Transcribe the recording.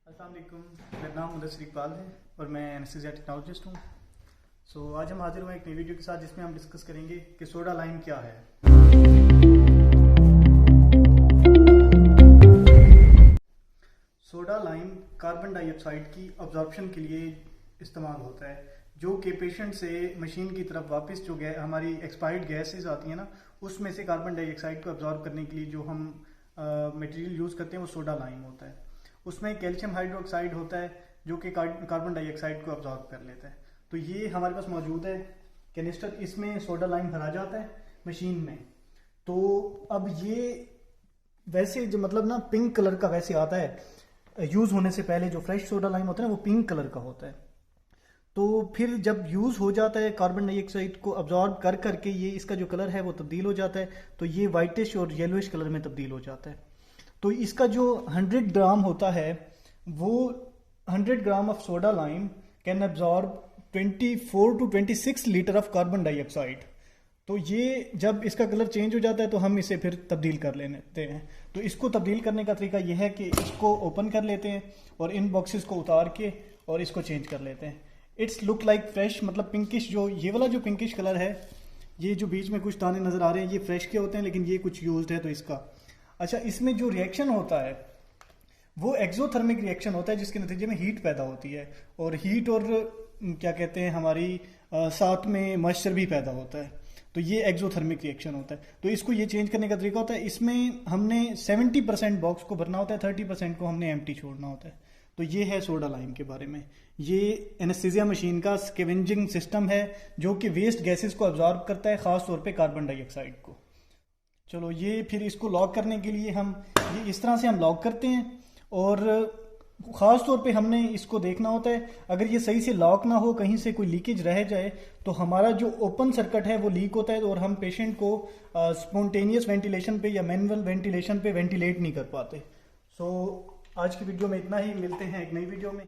अस्सलाम वालेकुम, मेरा नाम मुदस्सिर इकबाल है और मैं एनेस्थीसिया टेक्नोलॉजिस्ट हूँ। आज हम हाजिर हुए एक नई वीडियो के साथ जिसमें हम डिस्कस करेंगे कि सोडा लाइम क्या है। सोडा लाइम कार्बन डाइऑक्साइड की अब्जॉर्प्शन के लिए इस्तेमाल होता है, जो कि पेशेंट से मशीन की तरफ वापस जो हमारी एक्सपायर्ड गैसेस आती हैं ना, उसमें से कार्बन डाइऑक्साइड को अब्जॉर्ब करने के लिए जो हम मटेरियल यूज़ करते हैं वो सोडा लाइम होता है। उसमें कैल्शियम हाइड्रोक्साइड होता है जो कि कार्बन डाइऑक्साइड को अब्जॉर्ब कर लेता है। तो ये हमारे पास मौजूद है कैनिस्टर, इसमें सोडा लाइम भरा जाता है मशीन में। तो अब ये वैसे जो मतलब ना पिंक कलर का वैसे आता है, यूज़ होने से पहले जो फ्रेश सोडा लाइम होता है ना वो पिंक कलर का होता है। तो फिर जब यूज़ हो जाता है कार्बन डाइऑक्साइड को अब्जॉर्ब कर करके ये इसका जो कलर है वो तब्दील हो जाता है, तो ये वाइटिश और येलोइश कलर में तब्दील हो जाता है। तो इसका जो 100 ग्राम होता है वो 100 gram of soda lime can absorb 24 to 26 litre of carbon dioxide. तो ये जब इसका कलर चेंज हो जाता है तो हम इसे फिर तब्दील कर लेते हैं। तो इसको तब्दील करने का तरीका यह है कि इसको ओपन कर लेते हैं और इन बॉक्सेस को उतार के और इसको चेंज कर लेते हैं। इट्स लुक लाइक फ्रेश, मतलब पिंकिश, जो ये वाला जो पिंकिश कलर है, ये जो बीच में कुछ दाने नज़र आ रहे हैं ये फ्रेश के होते हैं, लेकिन ये कुछ यूज्ड है तो इसका। अच्छा, इसमें जो रिएक्शन होता है वो एक्सोथर्मिक रिएक्शन होता है जिसके नतीजे में हीट पैदा होती है, और हीट और क्या कहते हैं हमारी साथ में मॉइस्चर भी पैदा होता है। तो ये एक्सोथर्मिक रिएक्शन होता है। तो इसको ये चेंज करने का तरीका होता है, इसमें हमने 70% बॉक्स को भरना होता है, 30% को हमने एम्प्टी छोड़ना होता है। तो ये है सोडा लाइम के बारे में। ये एनेस्थीसिया मशीन का स्कैवेंजिंग सिस्टम है जो कि वेस्ट गैसेस को अब्जॉर्ब करता है, ख़ास तौर पे कार्बन डाइऑक्साइड को। चलो, ये फिर इसको लॉक करने के लिए हम ये इस तरह से हम लॉक करते हैं, और ख़ास तौर पे हमने इसको देखना होता है अगर ये सही से लॉक ना हो, कहीं से कोई लीकेज रह जाए तो हमारा जो ओपन सर्किट है वो लीक होता है और हम पेशेंट को स्पॉन्टेनियस वेंटिलेशन पे या मैनुअल वेंटिलेशन पे वेंटिलेट नहीं कर पाते। आज की वीडियो में इतना ही, मिलते हैं एक नई वीडियो में।